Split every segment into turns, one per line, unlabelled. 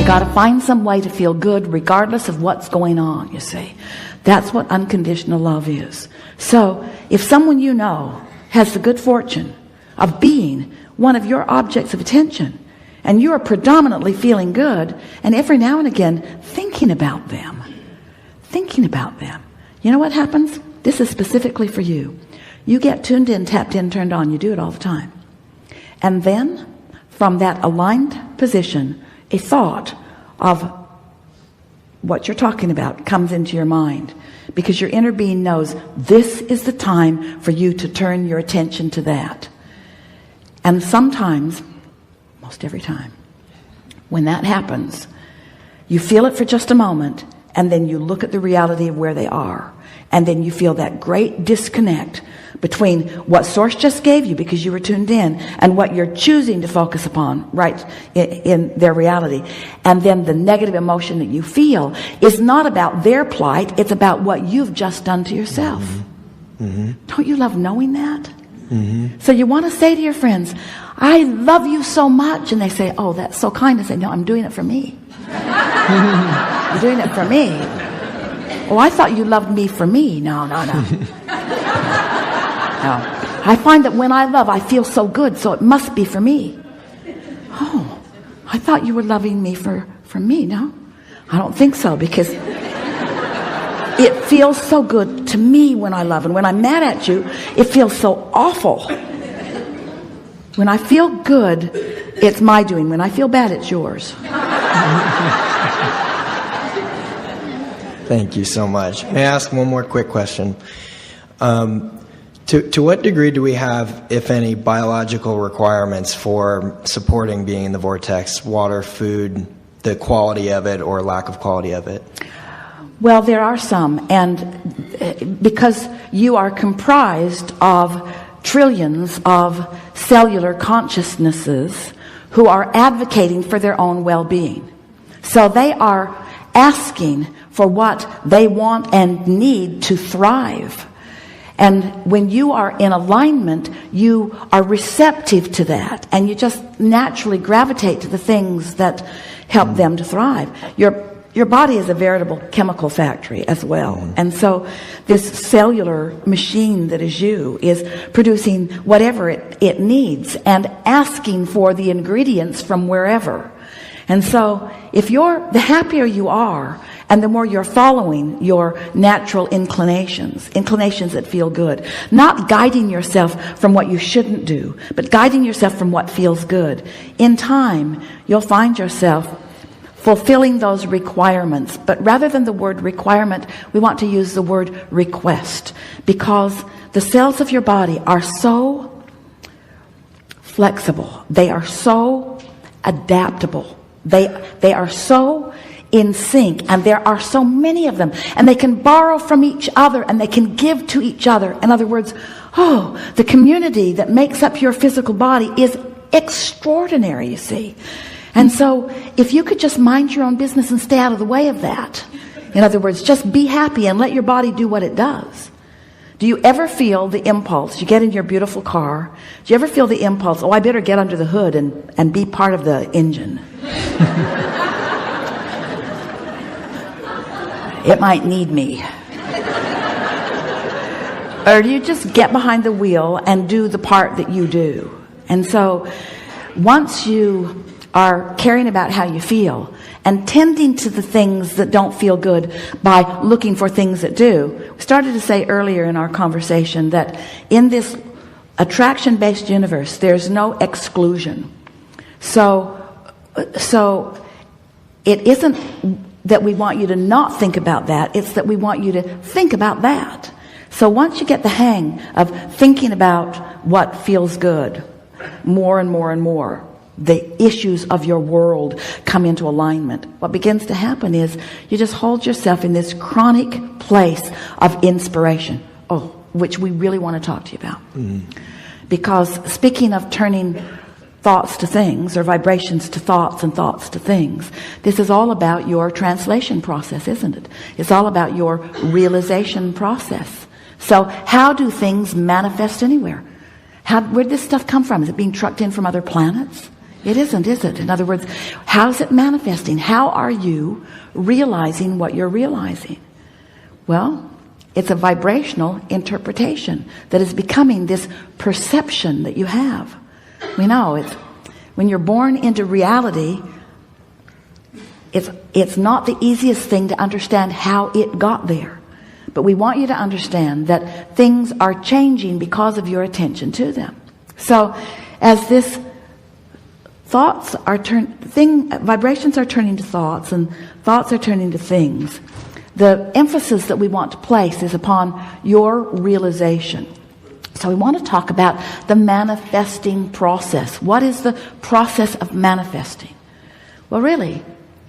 got to find some way to feel good regardless of what's going on, you see. That's what unconditional love is. So if someone you know has the good fortune of being one of your objects of attention, and you are predominantly feeling good, and every now and again thinking about them, you know what happens? This is specifically for you. You get tuned in, tapped in, turned on. You do it all the time. And then from that aligned position, a thought of what you're talking about comes into your mind, because your inner being knows this is the time for you to turn your attention to that. And sometimes, most every time, when that happens, you feel it for just a moment, and then you look at the reality of where they are, and then you feel that great disconnect between what source just gave you because you were tuned in and what you're choosing to focus upon right in their reality. And then the negative emotion that you feel is not about their plight, it's about what you've just done to yourself. Don't you love knowing that? So you want to say to your friends, I love you so much, and they say, oh, that's so kind. I say, no, I'm doing it for me. You're doing it for me. Oh, I thought you loved me for me. No. I find that when I love, I feel so good, so it must be for me. Oh, I thought you were loving me for me. No, I don't think so, because it feels so good to me when I love. And when I'm mad at you, it feels so awful. When I feel good, it's my doing. When I feel bad, it's yours.
Thank you so much. May I ask one more quick question? To what degree do we have, if any, biological requirements for supporting being in the vortex? Water, food, the quality of it or lack of quality of it?
Well, there are some, and because you are comprised of trillions of cellular consciousnesses who are advocating for their own well-being. So they are asking for what they want and need to thrive. And when you are in alignment, you are receptive to that, and you just naturally gravitate to the things that help them to thrive. Your body is a veritable chemical factory as well. And so this cellular machine that is you is producing whatever it needs and asking for the ingredients from wherever. And so if the happier you are, and the more you're following your natural inclinations that feel good, not guiding yourself from what you shouldn't do, but guiding yourself from what feels good, in time you'll find yourself fulfilling those requirements. But rather than the word requirement, we want to use the word request, because the cells of your body are so flexible. They are so adaptable. They are so in sync, and there are so many of them, and they can borrow from each other, and they can give to each other. In other words, the community that makes up your physical body is extraordinary, you see. And so if you could just mind your own business and stay out of the way of that, in other words, just be happy and let your body do what it does. Do you ever feel the impulse? You get in your beautiful car. Do you ever feel the impulse, I better get under the hood and be part of the engine? It might need me. Or do you just get behind the wheel and do the part that you do? And so once you are caring about how you feel and tending to the things that don't feel good by looking for things that do. We started to say earlier in our conversation that in this attraction-based universe, there's no exclusion. So it isn't that we want you to not think about that, it's that we want you to think about that. So once you get the hang of thinking about what feels good more and more and more, the issues of your world come into alignment. What begins to happen is you just hold yourself in this chronic place of inspiration, which we really want to talk to you about. Because speaking of turning thoughts to things, or vibrations to thoughts and thoughts to things, this is all about your translation process, isn't it? It's all about your realization process. So how do things manifest anywhere? Where did this stuff come from? Is it being trucked in from other planets? It isn't, is it? In other words, how's it manifesting? How are you realizing what you're realizing? Well, it's a vibrational interpretation that is becoming this perception that you have. We know it's when you're born into reality, it's not the easiest thing to understand how it got there. But we want you to understand that things are changing because of your attention to them. So as this vibrations are turning to thoughts, and thoughts are turning to things, the emphasis that we want to place is upon your realization. So we want to talk about the manifesting process. What is the process of manifesting? Well, really,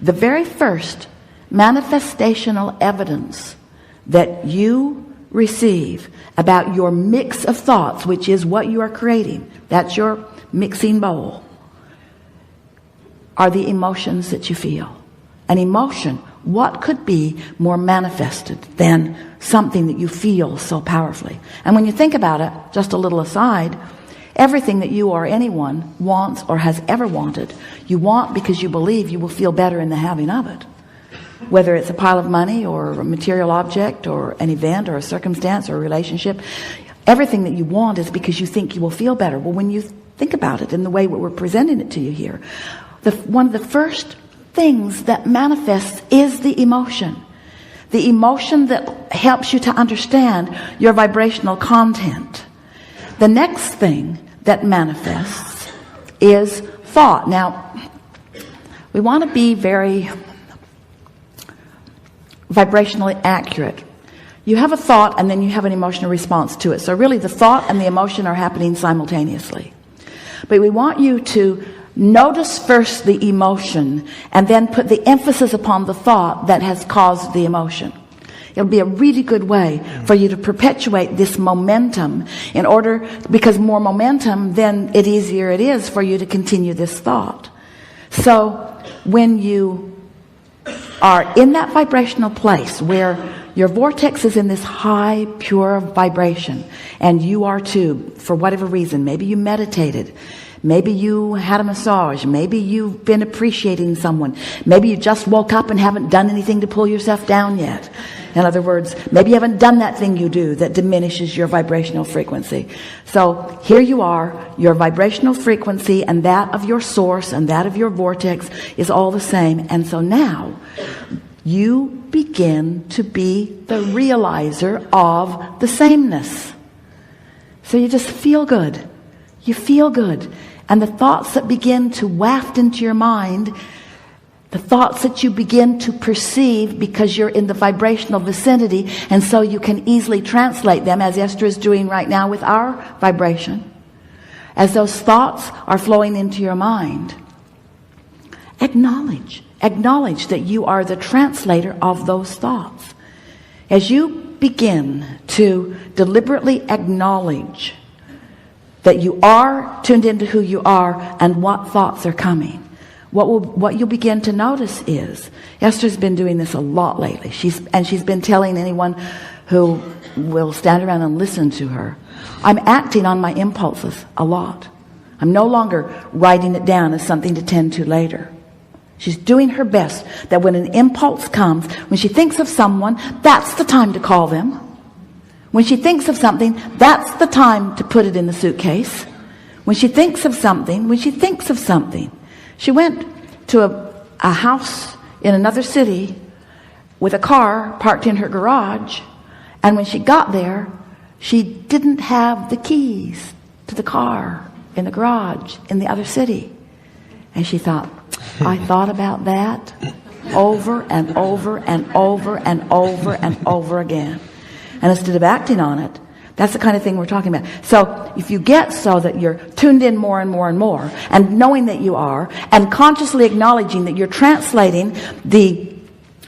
the very first manifestational evidence that you receive about your mix of thoughts, which is what you are creating, that's your mixing bowl, are the emotions that you feel. An emotion, what could be more manifested than something that you feel so powerfully? And when you think about it, just a little aside, everything that you or anyone wants or has ever wanted, you want because you believe you will feel better in the having of it. Whether it's a pile of money or a material object or an event or a circumstance or a relationship, everything that you want is because you think you will feel better. Well, when you think about it in the way we're presenting it to you here, one of the first things that manifests is the emotion. The emotion that helps you to understand your vibrational content. The next thing that manifests is thought. Now, we want to be very vibrationally accurate. You have a thought and then you have an emotional response to it. So really the thought and the emotion are happening simultaneously. But we want you to notice first the emotion and then put the emphasis upon the thought that has caused the emotion. It'll be a really good way for you to perpetuate this momentum because more momentum, then it easier it is for you to continue this thought. So when you are in that vibrational place where your vortex is in this high, pure vibration, and you are too, for whatever reason, maybe you meditated, maybe you had a massage, maybe you've been appreciating someone, maybe you just woke up and haven't done anything to pull yourself down yet. In other words, maybe you haven't done that thing you do that diminishes your vibrational frequency. So here you are, your vibrational frequency and that of your source and that of your vortex is all the same. And so now you begin to be the realizer of the sameness. So you just feel good. You feel good. And the thoughts that begin to waft into your mind, the thoughts that you begin to perceive because you're in the vibrational vicinity, and so you can easily translate them, as Esther is doing right now with our vibration. As those thoughts are flowing into your mind, acknowledge that you are the translator of those thoughts. As you begin to deliberately acknowledge that you are tuned into who you are and what thoughts are coming, what you'll begin to notice is, Esther's been doing this a lot lately. She's been telling anyone who will stand around and listen to her, I'm acting on my impulses a lot. I'm no longer writing it down as something to tend to later. She's doing her best that when an impulse comes, when she thinks of someone, that's the time to call them. When she thinks of something, that's the time to put it in the suitcase. When she thinks of something, she went to a house in another city with a car parked in her garage, and when she got there, she didn't have the keys to the car in the garage in the other city. And she thought, I thought about that over and over and over and over and over again. And instead of acting on it, that's the kind of thing we're talking about. So if you get so that you're tuned in more and more and more, and knowing that you are, and consciously acknowledging that you're translating the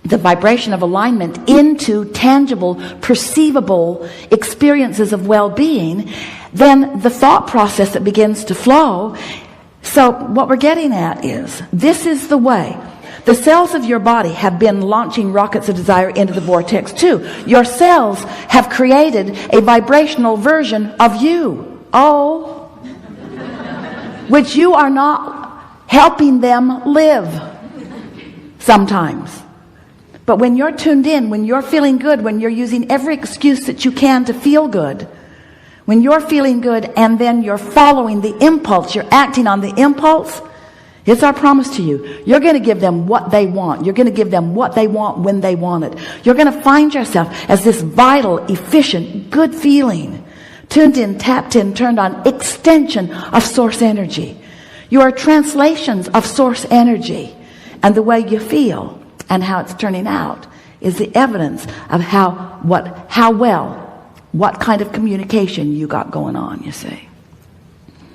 vibration of alignment into tangible, perceivable experiences of well-being, then the thought process that begins to flow. So what we're getting at is, this is the way. The cells of your body have been launching rockets of desire into the vortex too. Your cells have created a vibrational version of you. Which you are not helping them live sometimes. But when you're tuned in, when you're feeling good, when you're using every excuse that you can to feel good, when you're feeling good and then you're following the impulse, you're acting on the impulse, it's our promise to you. You're going to give them what they want. You're going to give them what they want when they want it. You're going to find yourself as this vital, efficient, good feeling, tuned in, tapped in, turned on, extension of source energy. You are translations of source energy. And the way you feel and how it's turning out is the evidence of what kind of communication you got going on, you see.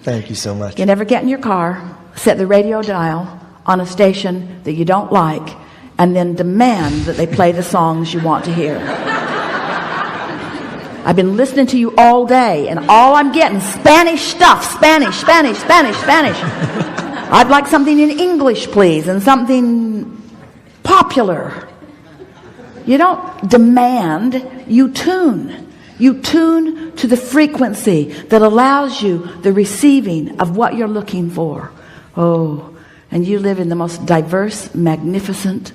Thank you so much.
You never get in your car, set the radio dial on a station that you don't like, and then demand that they play the songs you want to hear. I've been listening to you all day, and all I'm getting Spanish stuff. Spanish. I'd like something in English, please, and something popular. You don't demand, you tune. You tune to the frequency that allows you the receiving of what you're looking for. Oh, and you live in the most diverse, magnificent,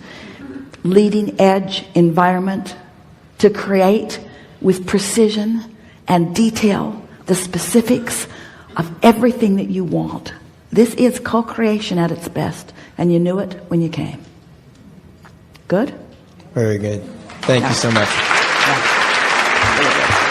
leading edge environment to create with precision and detail the specifics of everything that you want. This is co-creation at its best, and you knew it when you came. Good?
Very good. Thank you so much.
Yeah. Really good.